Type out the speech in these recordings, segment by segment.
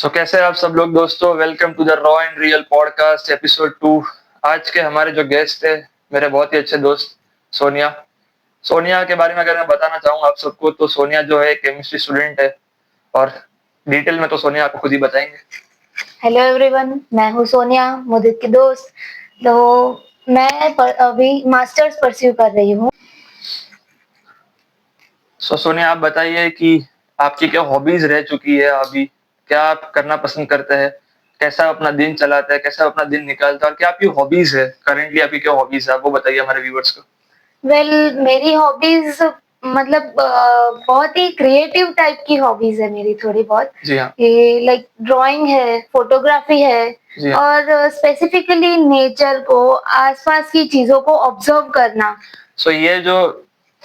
कैसे हैं आप सब लोग दोस्तों। Welcome to the raw and real podcast episode 2। आज के हमारे जो गेस्ट थे, मेरे बहुत ही अच्छे दोस्त सोनिया। सोनिया के बारे में अगर मैं बताना चाहूँ आप सबको, तो सोनिया जो है केमिस्ट्री स्टूडेंट है, और डिटेल में तो सोनिया आपको खुद ही बताएंगे। हेलो एवरीवन, मैं हूँ सोनिया, मुदित की दोस्त। तो अभी मास्टर्स परस्यू कर रही हूँ। सोनिया, आप बताइए कि आपकी क्या हॉबीज रह चुकी है अभी, क्या आप करना पसंद करते हैं, कैसा अपना दिन चलाते हैं, कैसा अपना दिन निकालते हैं, और क्या आपकी हॉबीज है करंटली, आपकी क्या हॉबीज है, आप वो बताइए हमारे व्यूअर्स को। मेरी हॉबीज मतलब बहुत ही क्रिएटिव टाइप की हॉबीज है मेरी, थोड़ी बहुत। जी हाँ। ये लाइक ड्राइंग है, फोटोग्राफी है, जी हाँ। और स्पेसिफिकली नेचर को, आसपास की चीजों को ऑब्जर्व करना। ये जो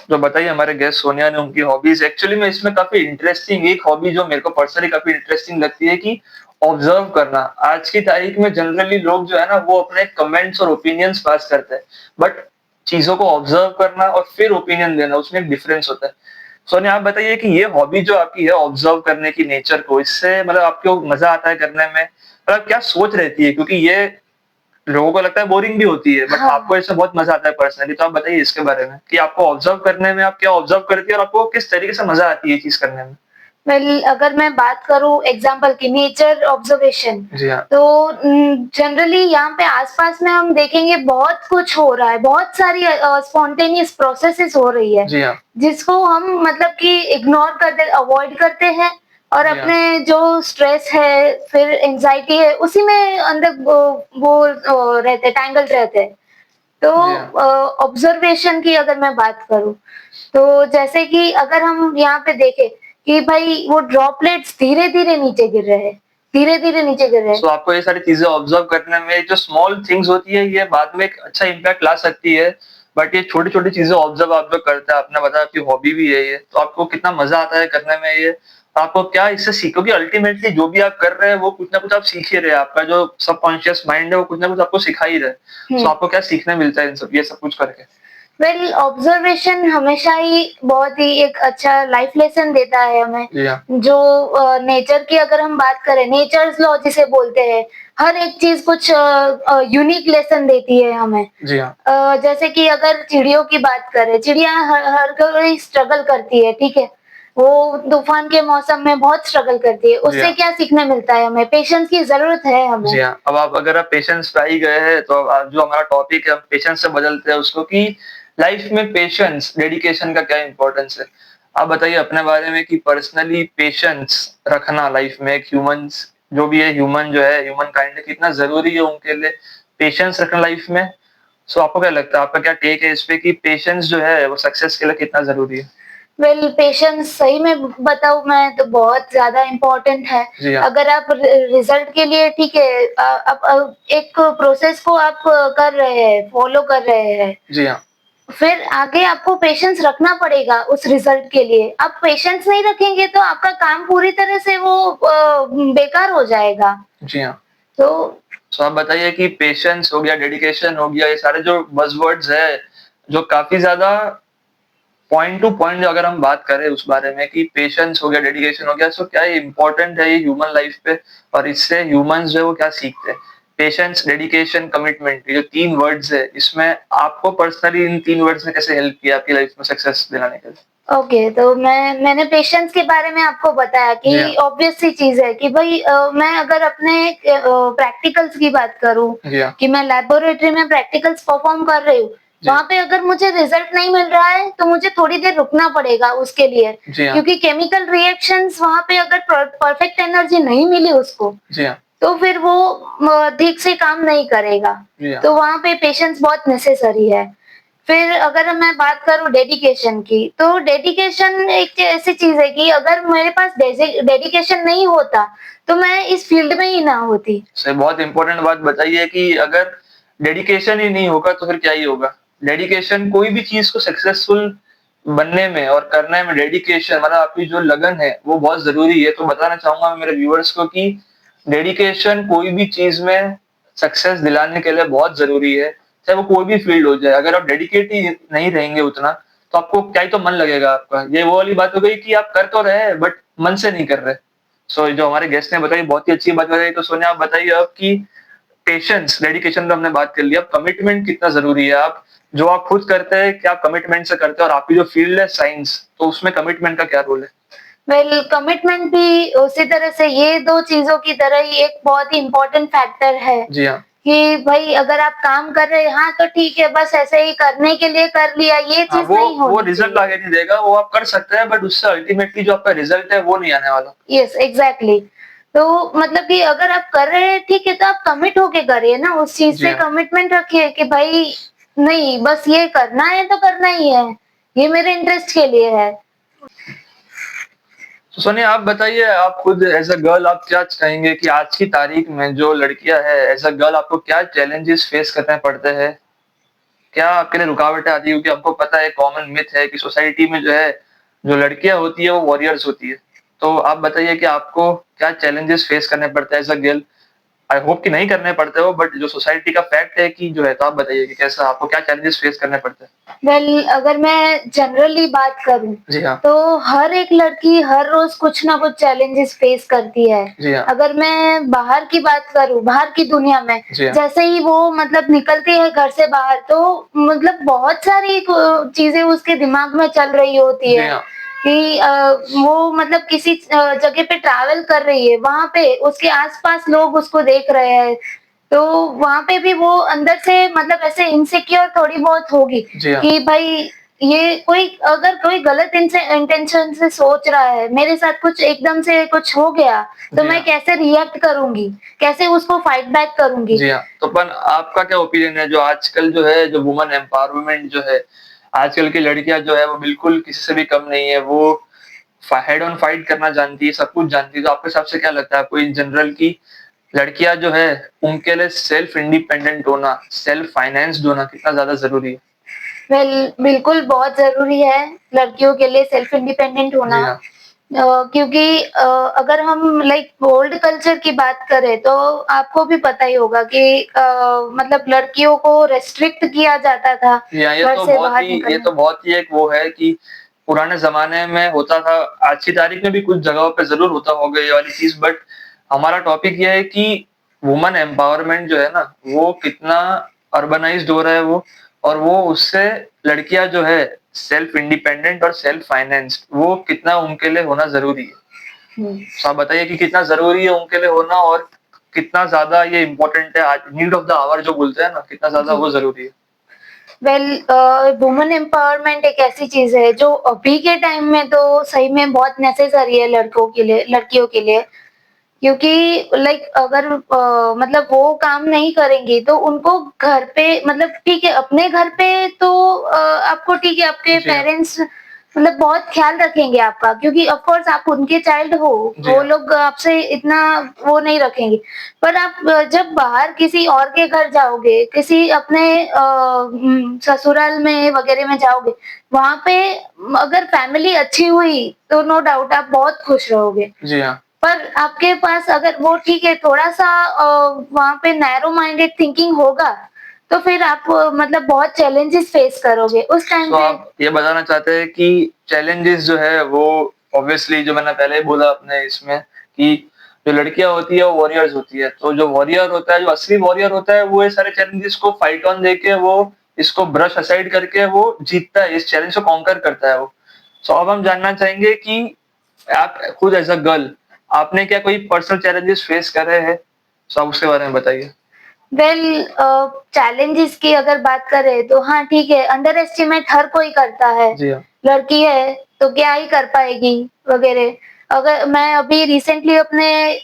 जो बताइए हमारे गेस्ट सोनिया ने, उनकी हॉबीज एक्चुअली में इसमें काफी इंटरेस्टिंग, एक हॉबी जो मेरे को पर्सनली काफी इंटरेस्टिंग लगती है कि ऑब्जर्व करना। आज की तारीख में जनरली लोग जो है ना, वो अपने कमेंट्स और ओपिनियंस पास करते हैं, बट चीजों को ऑब्जर्व करना और फिर ओपिनियन देना, उसमें एक डिफरेंस होता है। सोनिया, आप बताइए कि ये हॉबी जो आपकी है ऑब्जर्व करने की नेचर को, इससे मतलब आपको मजा आता है करने में, मतलब क्या सोच रहती है, क्योंकि ये लोगों को लगता है बोरिंग भी होती है, बट आपको हाँ। इससे बहुत मजा आता है पर्सनली। तो आप बताइए इसके बारे में कि आपको ऑब्जर्व करने में, आप क्या ऑब्जर्व करती है और आपको किस तरीके से मजा आती है ये चीज करने में। अगर मैं बात करूँ एग्जाम्पल की, नेचर ऑब्जर्वेशन, जी हाँ। तो जनरली यहाँ पे आसपास में हम देखेंगे बहुत कुछ हो रहा है, बहुत सारी स्पॉन्टेनियस प्रोसेसेस हो रही है, जी हाँ। जिसको हम मतलब कि इग्नोर करते, अवॉइड करते हैं, और जी हाँ। अपने जो स्ट्रेस है, फिर एंजाइटी है, उसी में अंदर वो रहते, टैंगल्ड रहते हैं। तो जी हाँ। ऑब्जर्वेशन की अगर मैं बात करूँ, तो जैसे कि अगर हम यहाँ पे देखें कि भाई वो ड्रॉपलेट्स धीरे-धीरे नीचे गिर रहे हैं, धीरे-धीरे नीचे गिर रहे हैं। आपको ये सारी चीजें ऑब्जर्व करने में जो स्मॉल थिंग्स होती है, ये बाद में एक अच्छा इम्पैक्ट ला सकती है, बट ये छोटी छोटी चीजें ऑब्जर्व आप जो करते हैं, आपने बताया आपकी हॉबी भी है ये, तो आपको कितना मजा आता है करने में ये, आपको क्या इससे सीखो कि अल्टीमेटली जो भी आप कर रहे हैं वो कुछ ना कुछ आप सीख ही रहे हैं, आपका जो सबकॉन्शियस माइंड है वो कुछ ना कुछ आपको सिखा ही रहे। हुँ। आपको क्या सीखने मिलता है इन सब ये सब कुछ करके। ऑब्जर्वेशन हमेशा ही बहुत ही एक अच्छा लाइफ लेसन देता है हमें। जी हाँ। जो नेचर की अगर हम बात करें, नेचर्स लॉ जिसे बोलते हैं, हर एक चीज़ कुछ यूनिक लेसन देती है हमें। जी हाँ। जैसे कि अगर चिड़ियों की बात करें, चिड़िया हर हर कोई स्ट्रगल करती है, ठीक है? वो तूफ़ान के मौसम में बहुत स्ट्रगल करती है। जी उससे हाँ। क्या सीखने मिलता है हमें? पेशेंस की ज़रूरत है हमें। जी हाँ। अब आप अगर आप पेशेंस पे आ ही गए हैं, तो अब जो हमारा टॉपिक है, हम पेशेंस से बदलते हैं उसको कि लाइफ में पेशेंस, डेडिकेशन का क्या इंपॉर्टेंस है। आप बताइए अपने बारे में कि पर्सनली पेशेंस रखना लाइफ में, एक ह्यूमंस जो भी है, ह्यूमन जो है, ह्यूमन काइंड है, कितना जरूरी है उनके लिए पेशेंस रखना लाइफ में। आपको क्या लगता है, आपका क्या टेक है इस पे कि पेशेंस जो है वो सक्सेस के लिए कितना जरूरी है। पेशेंस सही में बताऊँ मैं तो बहुत ज़्यादा इम्पोर्टेंट है। जी हाँ। अगर आप रिज़ल्ट के लिए, ठीक है, आप एक प्रोसेस को आप कर रहे हैं, फॉलो कर रहे हैं, जी हाँ। फिर आगे आपको पेशेंस रखना पड़ेगा उस रिज़ल्ट के लिए। आप पेशेंस नहीं रखेंगे तो आपका काम पूरी तरह से वो बेकार हो जाएगा। जी हाँ। तो आप बताइए कि पेशेंस हो गया, डेडिकेशन हो गया, ये सारे जो बज़वर्ड्स है, जो काफी ज्यादा पॉइंट टू पॉइंट अगर हम बात करें उस बारे में कि पेशेंस हो गया, डेडिकेशन हो गया, क्या ये इम्पोर्टेंट है ये ह्यूमन लाइफ पे, और इससे ह्यूमंस जो है वो क्या सीखते हैं। पेशेंस, डेडिकेशन, कमिटमेंट, ये जो 3 वर्ड्स है, इसमें आपको पर्सनली इन 3 वर्ड्स ने कैसे हेल्प किया आपकी लाइफ में सक्सेस दिलाने के लिए। ओके, तो मैंने पेशेंस के बारे में आपको बताया जी कि हाँ। ऑब्वियस सी चीज़ है कि भई मैं अगर अपने प्रैक्टिकल्स की बात करूँ, जी हाँ। कि मैं लैबोरेटरी में प्रैक्टिकल्स परफ़ॉर्म कर रही हूँ, जी। वहाँ पे अगर मुझे रिज़ल्ट नहीं मिल रहा है, तो मुझे थोड़ी देर रुकना पड़ेगा उसके लिए। जी हाँ। क्योंकि केमिकल रिएक्शंस वहाँ पे अगर परफेक्ट एनर्जी नहीं मिली उसको, जी हाँ। तो फिर वो ठीक से काम नहीं करेगा। जी हाँ। तो वहाँ पे पेशेंस बहुत नेसेसरी है। फिर अगर मैं बात करूँ डेडिकेशन की, तो डेडिकेशन एक ऐसी चीज़ है कि अगर मेरे पास डेडिकेशन नहीं होता, तो मैं इस फील्ड में ही ना होती। सही, बहुत इंपॉर्टेंट बात बताई है कि अगर डेडिकेशन ही नहीं होगा तो फिर क्या ही होगा। डेडिकेशन, कोई भी चीज को सक्सेसफुल बनने में और करने में डेडिकेशन, मतलब आपकी जो लगन है वो बहुत जरूरी है। तो बताना चाहूंगा मैं मेरे व्यूअर्स को कि डेडिकेशन कोई भी चीज में सक्सेस दिलाने के लिए बहुत जरूरी है, चाहे वो कोई भी फील्ड हो जाए। अगर आप डेडिकेट ही नहीं रहेंगे उतना, तो आपको क्या ही तो मन लगेगा आपका। ये वो वाली बात हो गई कि आप कर तो रहे हैं बट मन से नहीं कर रहे। सो जो हमारे गेस्ट ने बताई बहुत ही अच्छी बात बताई। तो सोनिया आप बताइए अब कि पेशेंस, डेडिकेशन तो हमने बात कर ली, अब कमिटमेंट कितना ज़रूरी है? आप जो आप खुद करते हैं, क्या आप कमिटमेंट से करते हैं? और आपकी जो फ़ील्ड है साइंस, तो उसमें कमिटमेंट का क्या रोल है? वेल कमिटमेंट भी उसी तरह से ये 2 चीज़ों की तरह ही एक बहुत ही इम्पोर्टेंट फैक्टर है जी हाँ। कि भई अगर आप काम कर रहे हैं, हाँ, तो ठीक है, बस ऐसे ही करने के लिए कर लिया, ये हाँ, चीज़ नहीं वो होनी रिज़ल्ट चाहिए। आगे नहीं देगा, वो आप कर सकते हैं बट उससे अल्टीमेटली जो आपका रिज़ल्ट है, वो नहीं आने वाला। Yes, exactly. तो मतलब कि अगर आप कर रहे हैं, ठीक है, तो आप कमिट होके करिए ना, उस चीज़ जी पे हाँ। कमिटमेंट रखिए कि भाई नहीं, बस ये करना है तो करना ही है, ये मेरे इंटरेस्ट के लिए है। तो सोनिया आप बताइए, आप खुद एज़ अ गर्ल आप क्या कहेंगे कि आज की तारीख में जो लड़कियाँ हैं, एज़ अ गर्ल आपको क्या चैलेंजेस फेस करने पड़ते हैं? क्या आपके लिए रुकावटें आती हैं? क्योंकि हमको पता है कॉमन मिथ है कि सोसाइटी में जो है, जो लड़कियाँ होती है वो वॉरियर्स होती है। तो आप बताइए कि आपको क्या चैलेंजेस फेस करने पड़ते हैं as a girl? I hope कि नहीं करने पड़ते हो बट जो सोसाइटी का फैक्ट है कि जो है, तो आप बताइए कि कैसा आपको क्या चैलेंजेस फेस करने पड़ते हैं? वेल अगर मैं जनरली बात करूँ, जी हाँ। तो हर एक लड़की हर रोज़ कुछ ना कुछ चैलेंजेस फेस करती है। जी हाँ। अगर मैं बाहर की बात करूँ, बाहर की दुनिया में, जी हाँ। जैसे ही वो मतलब निकलती है घर से बाहर, तो मतलब बहुत सारी चीज़ें उसके दिमाग में चल रही होती जी है हाँ। कि वो मतलब किसी जगह पे ट्रैवल कर रही है, वहाँ पे उसके आस-पास लोग उसको देख रहे हैं, तो वहाँ पे भी वो अंदर से मतलब ऐसे इनसिक्योर थोड़ी बहुत होगी जी हाँ। कि भाई ये कोई अगर कोई गलत इंटेंशन से सोच रहा है, मेरे साथ कुछ एकदम से कुछ हो गया, तो जी मैं हाँ। कैसे रिएक्ट करूँगी? कैसे उसको फाइट बैक करूँगी? जी हाँ, तो पर आपका क्या ओपिनियन है जो आजकल जो है, जो वुमन एम्पावरमेंट जो है, आजकल की लड़कियाँ जो है वो बिल्कुल किसी से भी कम नहीं है, वो हेड ऑन फाइट करना जानती है, सब कुछ जानती है, तो आपके हिसाब से क्या लगता है आपको इन जनरल की लड़कियाँ जो है, उनके लिए सेल्फ इंडिपेंडेंट होना, सेल्फ फाइनेंस्ड होना कितना ज़्यादा ज़रूरी है? वेल बिल्कुल बहुत ज़रूरी है लड़कियों के लिए सेल्फ इंडिपेंडेंट होना। जी हाँ। क्योंकि अगर हम लाइक ओल्ड कल्चर की बात करें तो आपको भी पता ही होगा कि मतलब लड़कियों को रेस्ट्रिक्ट किया जाता था जी हाँ, घर से बाहर निकलने। ये तो बहुत ही एक वो है कि पुराने ज़माने में होता था, आज की तारीख में भी कुछ जगहों पे ज़रूर होता होगा ये वाली चीज़ बट हमारा टॉपिक ये है कि वुमन एम्पावरमेंट जो है ना, वो कितना अर्बनाइज़्ड हो रहा है वो और वो उससे लड़कियाँ जो है सेल्फ इंडिपेंडेंट और सेल्फ फाइनेंस्ड वो कितना उनके लिए होना ज़रूरी है। हुँ। तो आप बताइए कि कितना ज़रूरी है उनके लिए होना और कितना ज़्यादा ये इम्पोर्टेंट है आज नीड ऑफ द आवर जो बोलते हैं ना, कितना ज़्यादा जी। वो ज़रूरी है? वेल वुमन एम्पावरमेंट एक ऐसी चीज़ है जो अभी के टाइम में तो सही में बहुत नेसेसरी है लड़कों के लिए लड़कियों के लिए। क्योंकि लाइक अगर मतलब वो काम नहीं करेंगी तो उनको घर पे मतलब ठीक है अपने घर पे तो आपको ठीक है आपके जी हाँ। पेरेंट्स मतलब बहुत ख्याल रखेंगे आपका क्योंकि ऑफ कोर्स आप उनके चाइल्ड हो, जी वो हाँ। लोग आपसे इतना वो नहीं रखेंगे। पर आप जब बाहर किसी और के घर जाओगे, किसी अपने ससुराल में वगैरह में जाओगे, वहाँ पे अगर फैमिली अच्छी हुई तो नो डाउट आप बहुत खुश रहोगे। जी हाँ। पर आपके पास अगर वो ठीक है थोड़ा-सा वहाँ पे नैरो माइंडेड थिंकिंग होगा, तो फिर आप मतलब बहुत चैलेंजेस फेस करोगे। उस टाइम सो पे आप ये बताना चाहते हैं कि चैलेंजेस जो है वो ऑब्वियसली जो मैंने पहले ही बोला अपने इसमें कि जो लड़कियाँ होती है वो वॉरियर्स होती है। तो जो वॉरियर होता है, जो असली वॉरियर होता है वो ये सारे चैलेंजेस को फाइट ऑन देके वो इसको ब्रश असाइड करके वो जीतता है, इस चैलेंज को कॉन्कर करता है वो। सो अब हम जानना चाहेंगे कि आप खुद एज़ अ गर्ल आपने क्या कोई पर्सनल चैलेंजेस फेस करे हैं? सो आप उसके बारे में बताइए? वेल चैलेंजेस की अगर बात करें तो हाँ, ठीक है अंडर एस्टिमेट हर कोई करता है। जी हाँ। लड़की है तो क्या ही कर पाएगी वगैरह। अगर मैं अभी रिसेंटली अपने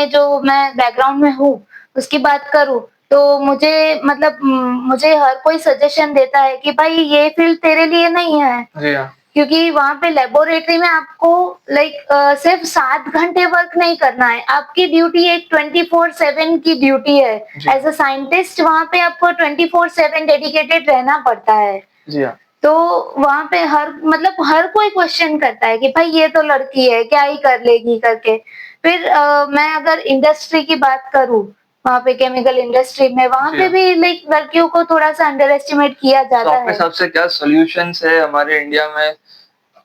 जो मैं बैकग्राउंड में हूँ, उसकी बात करूँ तो मुझे मतलब मुझे हर कोई सजेशन देता है कि भाई ये फील्ड तेरे लिए नहीं है। जी हाँ। क्योंकि वहाँ पे लेबोरेटरी में आपको लाइक सिर्फ 7 घंटे वर्क नहीं करना है, आपकी ड्यूटी एक 24/7 की ड्यूटी है। जी। एज़ अ साइंटिस्ट वहाँ पे आपको 24/7 डेडिकेटेड रहना पड़ता है। जी हाँ। तो वहाँ पे हर मतलब हर कोई क्वेश्चन करता है कि भाई ये तो लड़की है, क्या ही कर लेगी करके। फिर मैं अगर इंडस्ट्री की बात करूँ, वहाँ पे केमिकल इंडस्ट्री में वहाँ जी पे हाँ। भी लाइक लड़कियों को थोड़ा-सा अंडर एस्टिमेट किया सो जाता आपके है। हिसाब से क्या सॉल्यूशंस है हमारे इंडिया में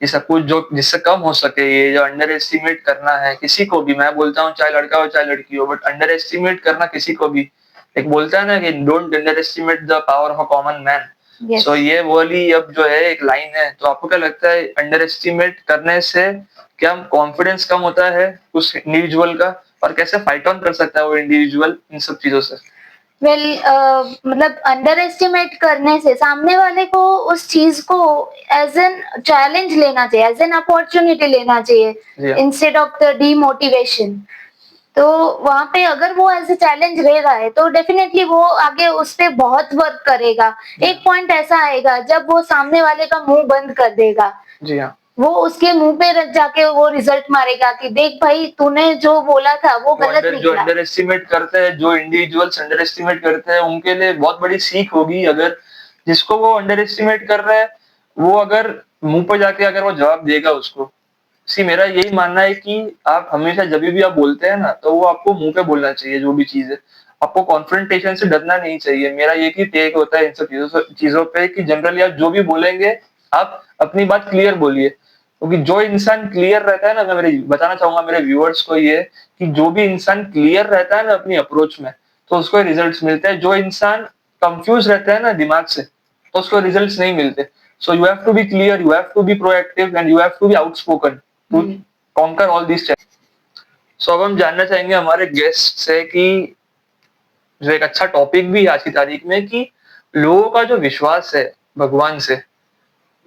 ये सब कुछ जो जिससे कम हो सके, ये जो अंडर एस्टिमेट करना है किसी को भी, मैं बोलता हूँ चाहे लड़का हो चाहे लड़की हो, बट अंडर एस्टिमेट करना किसी को भी, एक बोलता है ना कि don't underestimate the power of a common man. Yes. So ये वाली अब जो है एक लाइन है, तो आपको क्या लगता है अंडर एस्टिमेट करने से क्या कॉन्फिडेंस कम होता है उस इंडिविजुअल का, और कैसे फाइट ऑन कर सकता है वो इंडिविजुअल इन सब चीजों से? वेल मतलब अंडर एस्टिमेट करने से सामने वाले को उस चीज को एज एन चैलेंज लेना चाहिए, एज एन अपॉर्चुनिटी लेना चाहिए, जी हाँ। Instead of the demotivation. तो वहां पे अगर वो एज ए चैलेंज ले रहा है तो डेफिनेटली वो आगे उस पे बहुत वर्क करेगा। एक पॉइंट ऐसा आएगा जब वो सामने वाले का मुंह बंद कर देगा, जी हाँ। वो उसके मुंह पे रख जाके वो रिजल्ट मारेगा कि देख भाई तूने जो बोला था वो गलत जो निकला। अंडर एस्टिमेट करते हैं, जो इंडिविजुअल्स अंडर एस्टिमेट करते हैं, उनके लिए बहुत बड़ी सीख होगी, अगर जिसको वो अंडर एस्टिमेट कर रहा है वो अगर मुंह पर जाके अगर वो जवाब देगा उसको। सी मेरा यही मानना है कि आप हमेशा जब भी आप बोलते हैं ना, तो वो आपको मुंह पे बोलना चाहिए जो भी चीज है। आपको कॉन्फ्रंटेशन से डरना नहीं चाहिए। मेरा ये की टेक होता है इन सब चीजों पे कि जनरली आप जो भी बोलेंगे, आप अपनी बात क्लियर बोलिए, क्योंकि जो इंसान क्लियर रहता है ना, मैं मेरे बताना चाहूंगा मेरे व्यूअर्स को ये, कि जो भी इंसान क्लियर रहता है ना अपनी अप्रोच में, तो उसको रिजल्ट्स मिलते हैं। जो इंसान कंफ्यूज रहता है ना दिमाग से, तो उसको रिजल्ट्स नहीं मिलते। So you have to be clear, you have to be proactive and you have to be outspoken to conquer all this challenge. So अब हम जानना चाहेंगे हमारे गेस्ट से कि जो एक अच्छा टॉपिक भी है आज की तारीख में, कि लोगों का जो विश्वास है भगवान से,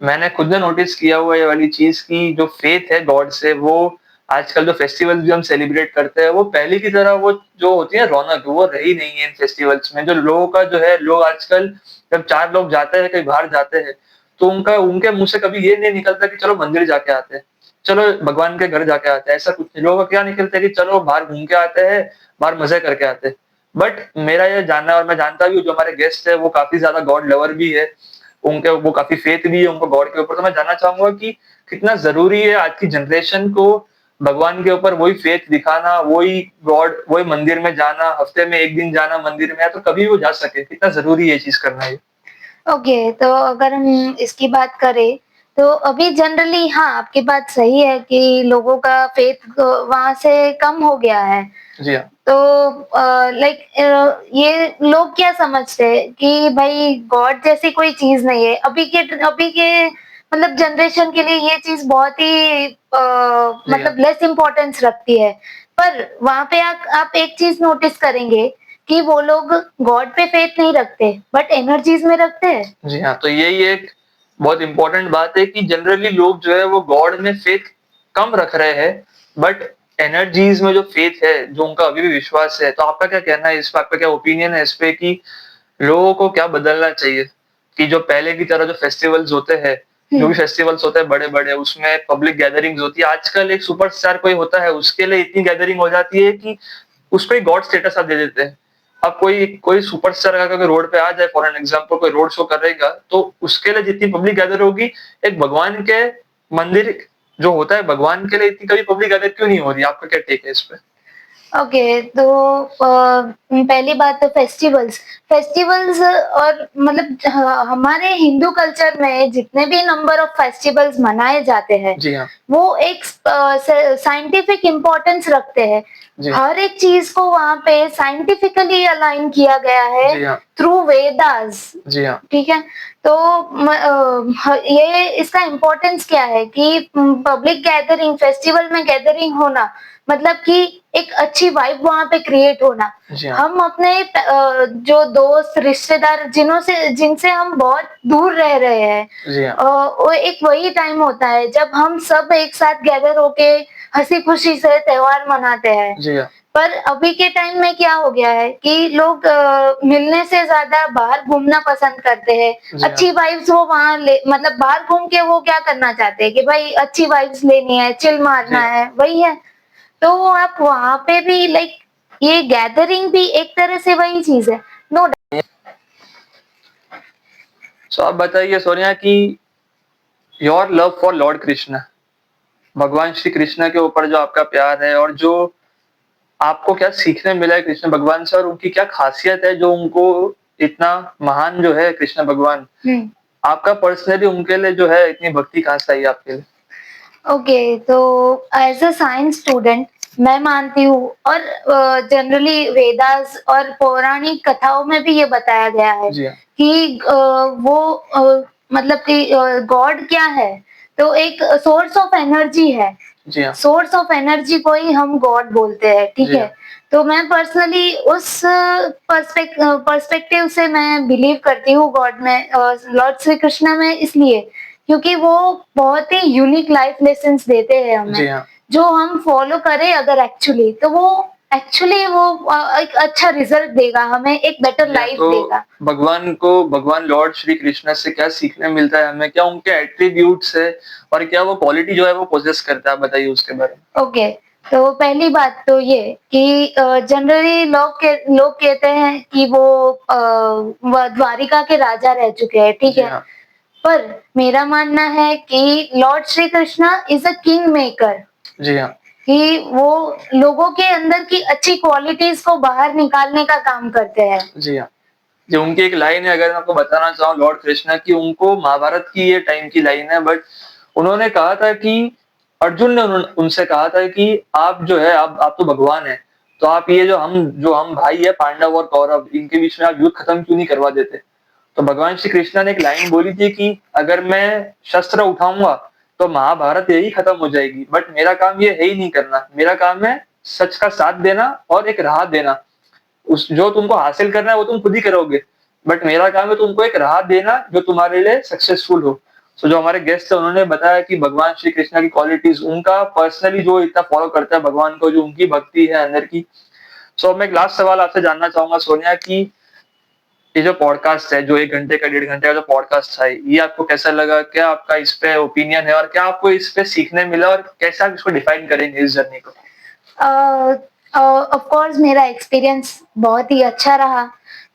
मैंने खुद ने नोटिस किया हुआ ये वाली चीज की जो फेथ है गॉड से, वो आजकल जो फेस्टिवल्स भी हम सेलिब्रेट करते हैं वो पहले की तरह वो जो होती है रौनक वो रही नहीं है इन फेस्टिवल्स में। जो लोगों का जो है, लोग आजकल जब चार लोग जाते हैं कहीं बाहर जाते हैं, तो उनका उनके मुंह से कभी ये नहीं निकलता कि चलो मंदिर जाके आते हैं, चलो भगवान के घर जाके आते हैं। ऐसा कुछ नहीं, लोगों का क्या निकलता है कि चलो बाहर घूम के आते हैं, बाहर मजे करके आते हैं। बट मेरा ये जानना, और मैं जानता भी हूँ जो हमारे गेस्ट है वो काफी ज्यादा गॉड लवर भी है, उनके वो काफी फेथ भी है उनको गॉड के ऊपर। तो मैं जानना चाहूंगा कि कितना जरूरी है आज की जनरेशन को भगवान के ऊपर वही फेथ दिखाना, वही गॉड, वही मंदिर में जाना, हफ्ते में एक दिन जाना मंदिर में, या तो कभी वो जा सके, कितना जरूरी है ये चीज करना है? ओके, तो अगर हम इसकी बात करें, तो अभी जनरली हाँ, आपकी बात सही है कि लोगों का फेथ वहाँ से कम हो गया है। जी हाँ। तो लाइक ये लोग क्या समझते हैं कि भाई गॉड जैसी कोई चीज़ नहीं है। अभी के मतलब जनरेशन के लिए ये चीज़ बहुत ही जी हाँ। मतलब लेस इम्पोर्टेंस रखती है। पर वहाँ पे आप एक चीज़ नोटिस करेंगे कि वो लोग गॉड पे फेथ नहीं रखते, बट एनर्जीज़ में रखते हैं। जी हाँ, तो यही एक बहुत इंपॉर्टेंट बात है कि जनरली लोग जो है वो गॉड में फेथ कम रख रहे हैं, बट एनर्जीज में जो फेथ है, जो उनका अभी भी विश्वास है। तो आपका क्या कहना है इस पे, आपका क्या ओपिनियन है इस पे कि लोगों को क्या बदलना चाहिए? कि जो पहले की तरह जो फेस्टिवल्स होते हैं, जो भी फेस्टिवल्स होते हैं बड़े-बड़े, उसमें पब्लिक गैदरिंग्स होती है। आजकल एक सुपरस्टार कोई होता है, उसके लिए इतनी गैदरिंग हो जाती है कि उसको एक गॉड स्टेटस आप दे देते हैं। अब कोई कोई सुपरस्टार अगर रोड पे आ जाए, फॉर एन एग्जांपल कोई रोड शो करेगा, तो उसके लिए जितनी पब्लिक गैदर होगी, एक भगवान के मंदिर जो होता है भगवान के लिए इतनी कभी पब्लिक गैदर क्यों नहीं हो रही? आपका क्या टेक है इस पे? ओके, तो पहली बात तो फेस्टिवल्स फेस्टिवल्स और मतलब हमारे हिंदू कल्चर में जितने भी नंबर ऑफ फेस्टिवल्स मनाए जाते हैं, जी हाँ। वो एक साइंटिफिक इम्पोर्टेंस रखते हैं। जी। हर एक चीज को वहाँ पे साइंटिफिकली अलाइन किया गया है जी हाँ। थ्रू वेदास। जी हाँ। ठीक है, तो ये इसका इम्पोर्टेंस क्या है कि पब्लिक गैदरिंग, फेस्टिवल में गैदरिंग होना मतलब कि एक अच्छी वाइब वहाँ पे क्रिएट होना। जी हाँ। हम अपने जो दोस्त, रिश्तेदार जिनसे हम बहुत दूर रह रहे हैं, जी हाँ। वो एक वही टाइम होता है जब हम सब एक साथ गैदर होके हँसी-खुशी से त्योहार मनाते हैं। जी हाँ। पर अभी के टाइम में क्या हो गया है कि लोग मिलने से ज़्यादा बाहर घूमना पसंद करते हैं। जी हाँ। अच्छी वाइब्स वो वहाँ ले मतलब बाहर घूम के वो क्या करना चाहते हैं कि भाई अच्छी वाइब्स लेनी है, चिल मारना जी। है, वही है। तो आप वहाँ पे भी लाइक ये गैदरिंग भी एक तरह से वही चीज़ है। नो सो आप बताइए सोनिया कि your love for Lord Krishna, भगवान श्री कृष्ण के ऊपर जो आपका प्यार है, और जो आपको क्या सीखने मिला है कृष्ण भगवान से, और उनकी क्या खासियत है जो उनको इतना महान जो है कृष्ण भगवान, डाउट। आपका पर्सनली उनके लिए जो है इतनी भक्ति कहाँ से आई आपके लिए? ओके, तो एज़ अ साइंस स्टूडेंट मैं मानती हूँ और जनरली वेदास और पौराणिक कथाओं में भी ये बताया गया है जी हाँ, कि वो मतलब कि गॉड क्या है? तो एक सोर्स ऑफ एनर्जी है। जी हाँ, सोर्स ऑफ एनर्जी को ही हम गॉड बोलते हैं, ठीक जी है? हाँ, तो मैं पर्सनली उस पर्सपेक्टिव से मैं बिलीव करती हूँ गॉड में, लॉर्ड श्री कृष्णा में, इसलिए क्योंकि वो बहुत ही यूनिक लाइफ लेसन्स देते हैं हमें, जी हाँ। जो हम फॉलो करें अगर एक्चुअली, तो वो एक्चुअली वो एक अच्छा रिजल्ट देगा, हमें एक बेटर जी हाँ, लाइफ तो देगा। भगवान लॉर्ड श्री कृष्ण से क्या सीखने मिलता है हमें? क्या उनके एट्रिब्यूट्स है और क्या वो क्वालिटी जो है वो पोजेस करता है? आप बताइए उसके बारे में। ओके, तो पहली बात तो ये कि जनरली लोग कहते हैं कि वो द्वारिका के राजा रह चुके हैं, ठीक जी है? हाँ, पर मेरा मानना है कि lord Shri Krishna is a king maker, जी हाँ, कि वो लोगों के अंदर की अच्छी क्वालिटीज़ को बाहर निकालने का काम करते हैं। जी हाँ। जो उनकी एक लाइन है, अगर मैं आपको बताना चाहूँ लॉर्ड कृष्णा की, उनको महाभारत की ये टाइम की लाइन है, बट उन्होंने कहा था कि अर्जुन ने उनसे कहा था कि आप जो है आप तो भगवान हैं, तो आप ये जो हम भाई है पांडव और कौरव, इनके बीच में आप युद्ध खत्म क्यों नहीं करवा देते? तो भगवान श्री कृष्णा ने एक लाइन बोली थी कि अगर मैं शस्त्र उठाऊंगा तो महाभारत यही खत्म हो जाएगी, बट मेरा काम ये है ही नहीं करना। मेरा काम है सच का साथ देना और एक राह देना। उस जो तुमको हासिल करना है वो तुम खुद ही करोगे, बट मेरा काम है तुमको एक राह देना जो तुम्हारे लिए सक्सेसफुल हो। सो जो हमारे गेस्ट थे उन्होंने बताया कि भगवान श्री कृष्णा की क्वालिटीज, उनका पर्सनली जो इतना फॉलो करता है भगवान को, जो उनकी भक्ति है अंदर की। सो मैं एक लास्ट सवाल आपसे जानना चाहूंगा सोनिया की, ये जो पॉडकास्ट है, जो 1 घंटे का 1.5 घंटे का जो पॉडकास्ट है, ये आपको कैसा लगा? क्या आपका इस पे ओपिनियन है और क्या आपको इस पे सीखने मिला और कैसे आप इसको डिफाइन करेंगे इस जर्नी को? ऑफ कोर्स मेरा एक्सपीरियंस बहुत ही अच्छा रहा।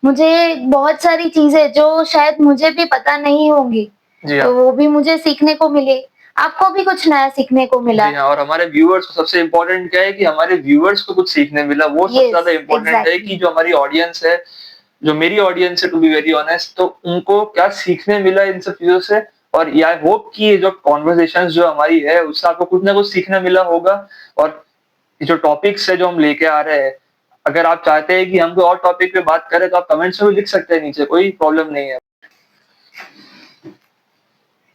मुझे बहुत सारी चीज़ें जो शायद मुझे भी पता नहीं होंगी, जी तो हाँ। वो भी मुझे सीखने को मिली। आपको भी कुछ नया सीखने को जी मिला। हाँ, और हमारे व्यूअर्स को सबसे इम्पोर्टेंट क्या है कि हमारे व्यूअर्स को कुछ सीखने मिला, वो सबसे यस, ज़्यादा इम्पोर्टेंट है कि एग्ज़ैक्टली। जो हमारी ऑडियंस है, जो मेरी ऑडियंस है टू बी वेरी ऑनेस्ट, तो उनको क्या सीखने मिला इन सब चीज़ों से। और ये आई होप कि ये जो कन्वर्सेशंस जो हमारी है, उससे आपको कुछ ना कुछ सीखने मिला होगा। और ये जो टॉपिक्स है जो हम लेके आ रहे हैं, अगर आप चाहते हैं कि हम कोई और टॉपिक पे बात करें, तो आप कमेंट्स में भी लिख सकते हैं नीचे, कोई प्रॉब्लम नहीं है।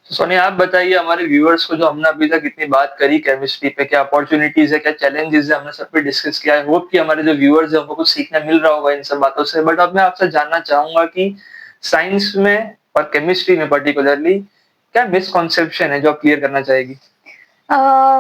तो सोनिया आप बताइए हमारे व्यूअर्स को, जो हमने अभी तक इतनी बात करी केमिस्ट्री पे, क्या अपॉर्चुनिटीज है, क्या चैलेंजेस है, हमने सब पे डिस्कस किया है। होप कि हमारे जो व्यूअर्स है उनको कुछ सीखने मिल रहा होगा इन सब बातों से। बट अब मैं आपसे जानना चाहूंगा कि साइंस में और केमिस्ट्री में पर्टिकुलरली क्या मिसकॉन्सेप्शन है जो आप क्लियर करना चाहेगी?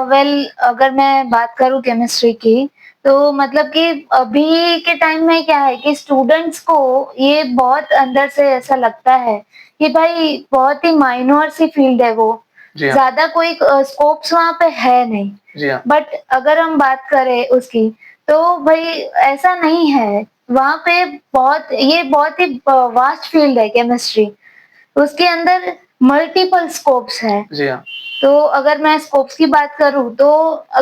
वेल, अगर मैं बात करूँ केमिस्ट्री की, तो मतलब कि अभी के टाइम में क्या है कि स्टूडेंट्स को ये बहुत अंदर से ऐसा लगता है कि भाई बहुत ही माइनर सी फील्ड है वो, जी हाँ, ज़्यादा कोई स्कोप्स वहाँ पे है नहीं। जी हाँ, बट अगर हम बात करें उसकी, तो भई ऐसा नहीं है। वहाँ पे बहुत ही वास्ट फील्ड है केमिस्ट्री। उसके अंदर मल्टीपल स्कोप्स हैं। जी हाँ, तो अगर मैं स्कोप्स की बात करूँ तो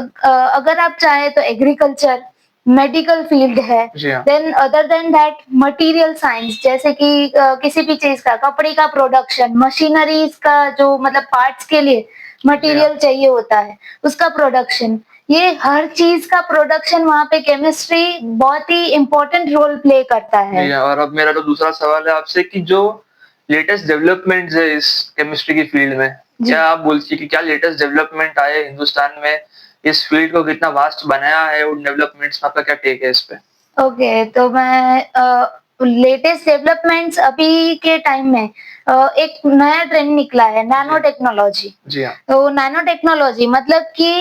अगर आप चाहें तो एग्रीकल्चर, मेडिकल फील्ड है, जी हाँ, then other than that material science, जैसे कि किसी भी चीज़ का, कपड़े का प्रोडक्शन, मशीनरीज़ का जो मतलब पार्ट्स के लिए जी हाँ, मटीरियल चाहिए होता है, उसका प्रोडक्शन। ये हर चीज़ का प्रोडक्शन वहाँ पे केमिस्ट्री बहुत ही इम्पोर्टेंट रोल प्ले करता जी है। हाँ। और अब मेरा जो दूसरा सवाल है आपसे कि जो लेटेस्ट डेवलपमेंट्स है इस केमिस्ट्री की फील्ड में, जी। क्या आप बोलती है कि क्या लेटेस्ट डेवलपमेंट आए हिंदुस्तान में, इस फील्ड को कितना वास्ट बनाया है उन डेवलपमेंट्स में? आपका क्या टेक है इस पे? ओके, तो मैं लेटेस्ट डेवलपमेंट्स अभी के टाइम में एक नया ट्रेंड निकला है, जी नैनो हाँ, टेक्नोलॉजी। जी हाँ, तो नैनो टेक्नोलॉजी मतलब कि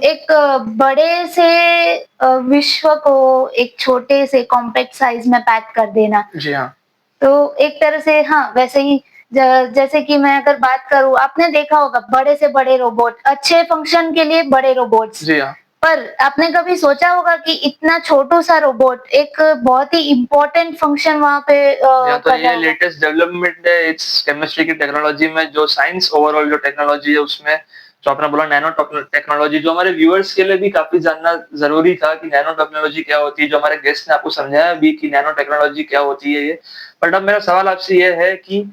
एक बड़े से विश्व को एक छोटे से कॉम्पैक्ट साइज़ में पैक कर देना। जी हाँ, तो एक तरह से हाँ, वैसे ही जैसे कि मैं अगर बात करूँ, आपने देखा होगा बड़े से बड़े रोबोट, अच्छे फंक्शन के लिए बड़े रोबोट्स। जी हाँ। पर आपने कभी सोचा होगा कि इतना छोटू-सा रोबोट एक बहुत ही इम्पोर्टेंट फंक्शन वहाँ पे जी हाँ, तो कर रहा ये होगा। लेटेस्ट डेवलपमेंट है इट्स केमिस्ट्री की टेक्नोलॉजी में, जो साइंस ओवरऑल जो टेक्नोलॉजी है उसमें, जो आपने बोला नैनो टेक्नोलॉजी, जो हमारे व्यूअर्स के लिए भी काफ़ी जानना ज़रूरी था कि नैनो टेक्नोलॉजी क्या होती है, जो हमारे गेस्ट ने आपको समझाया भी कि नैनो टेक्नोलॉजी क्या होती है ये। बट अब मेरा सवाल आपसे ये है कि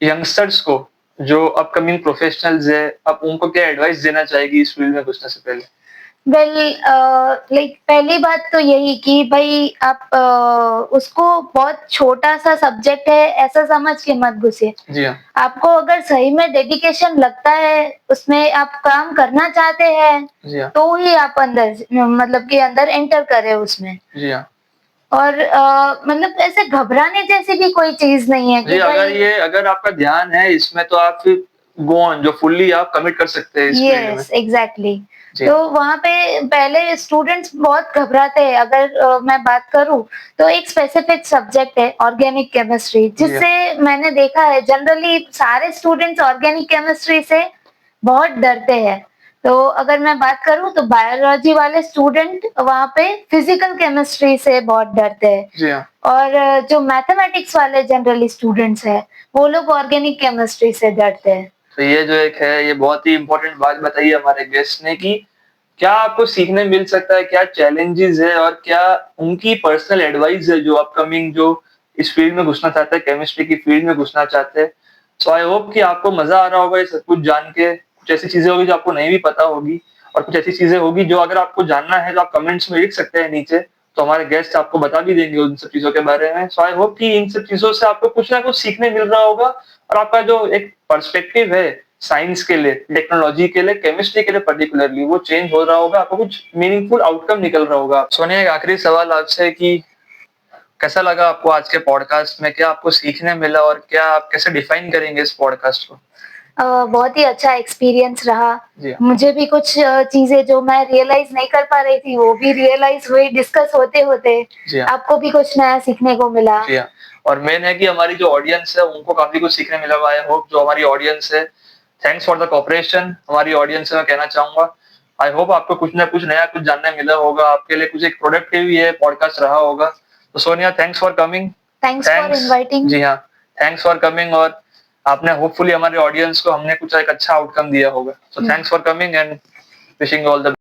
यंगस्टर्स को, जो अपकमिंग प्रोफेशनल्स है, आप उनको क्या एडवाइस देना चाहेगी इस फील्ड में घुसने से पहले? वेल लाइक पहली बात तो यही कि भाई आप उसको बहुत छोटा-सा सब्जेक्ट है ऐसा समझ के मत घुसिए। जी हाँ, आपको अगर सही में डेडिकेशन लगता है, उसमें आप काम करना चाहते हैं, जी हाँ, तो ही आप अंदर मतलब कि अंदर एंटर करें उसमें। जी हाँ। और मतलब ऐसे घबराने जैसी भी कोई चीज़ नहीं है जी, कि भाई अगर आपका ध्यान है इसमें तो आप फिर गो ऑन जो फुल्ली आप कमिट कर सकते हैं इस फील्ड में। Yes, exactly. जी तो हाँ, वहाँ पे पहले स्टूडेंट्स बहुत घबराते हैं। अगर मैं बात करूँ तो एक स्पेसिफिक सब्जेक्ट है ऑर्गेनिक केमिस्ट्री, जी हाँ, जिससे मैंने देखा है जनरली सारे स्टूडेंट्स ऑर्गेनिक केमिस्ट्री से बहुत डरते हैं। तो अगर मैं बात करूँ तो बायोलॉजी वाले स्टूडेंट वहाँ पे फिजिकल केमिस्ट्री से बहुत डरते हैं। जी हाँ। और जो मैथमेटिक्स वाले जनरली स्टूडेंट्स हैं, वो लोग ऑर्गेनिक केमिस्ट्री से डरते हैं। तो ये जो एक है, ये बहुत ही इम्पोर्टेंट बात बताई है हमारे गेस्ट ने कि क्या आपको सीखने मिल सकता है, क्या चैलेंजेस है और क्या उनकी पर्सनल एडवाइस है जो अपकमिंग जो इस फील्ड में घुसना चाहते हैं, केमिस्ट्री की फील्ड में घुसना चाहते हैं। सो आई होप कि आपको मज़ा आ रहा होगा ये सब कुछ जान के। कुछ ऐसी चीज़ें होगी जो आपको नहीं भी पता होगी और कुछ ऐसी चीज़ें होगी जो अगर आपको जानना है तो आप कमेंट्स में लिख सकते हैं नीचे, तो हमारे गेस्ट आपको बता भी देंगे उन सब चीज़ों के बारे में। सो आई होप कि इन सब चीज़ों से आपको कुछ ना कुछ सीखने मिल रहा होगा और आपका जो एक पर्सपेक्टिव है साइंस के लिए, टेक्नोलॉजी के लिए, केमिस्ट्री के लिए पर्टिकुलरली वो चेंज हो रहा होगा, आपको कुछ मीनिंगफुल आउटकम निकल रहा होगा। सोनिया, एक आखिरी सवाल आपसे कि कैसा लगा आपको आज के पॉडकास्ट में? क्या आपको सीखने मिला और क्या आप कैसे डिफाइन करेंगे इस पॉडकास्ट को? बहुत ही अच्छा एक्सपीरियंस रहा। जी हाँ, मुझे भी कुछ चीज़ें जो मैं रियलाइज़ नहीं कर पा रही थी, वो भी रियलाइज़ हुई डिस्कस होते-होते। जी हाँ, आपको भी कुछ नया सीखने को मिला। जी हाँ। और मेन है कि हमारी जो ऑडियंस है उनको काफ़ी कुछ सीखने मिला होगा। आई होप जो हमारी ऑडियंस है, थैंक्स फॉर द कोऑपरेशन हमारी ऑडियंस से मैं कहना चाहूँगा। आई होप आपको कुछ ना कुछ नया कुछ जानने मिला होगा, आपके लिए कुछ एक प्रोडक्टिव ये पॉडकास्ट रहा होगा। तो Sonia, thanks for coming. Thanks for thanks. Inviting. जी हाँ, थैंक्स फॉर कमिंग और आपने होपफुली हमारे ऑडियंस को हमने कुछ एक अच्छा आउटकम दिया होगा। So hmm. Thanks for coming and wishing you all the